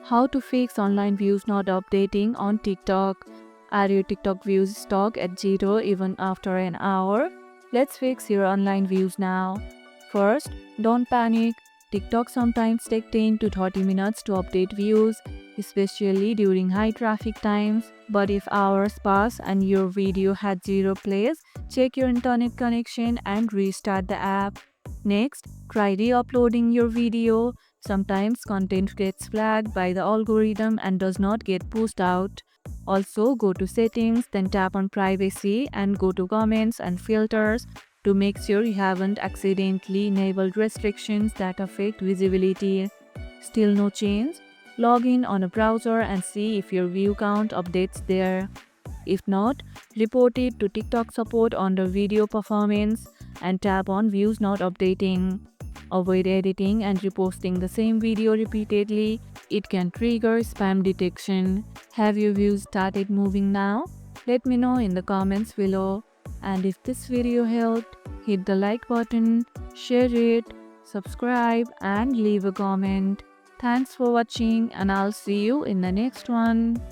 How to fix online views not updating on TikTok. Are your TikTok views stuck at 0 even after an hour? Let's fix your online views now. First, don't panic. TikTok sometimes takes 10 to 30 minutes to update views, especially during high traffic times. But if hours pass and your video had 0 plays, check your internet connection and restart the app. Next, try re-uploading your video. Sometimes content gets flagged by the algorithm and does not get pushed out. Also, go to settings, then tap on privacy and go to comments and filters to make sure you haven't accidentally enabled restrictions that affect visibility. Still no change? Log in on a browser and see if your view count updates there. If not, report it to TikTok support under video performance and tap on views not updating. Avoid editing and reposting the same video repeatedly. It can trigger spam detection. Have your views started moving now? Let me know in the comments below. And if this video helped, hit the like button, share it, subscribe and leave a comment. Thanks for watching and I'll see you in the next one.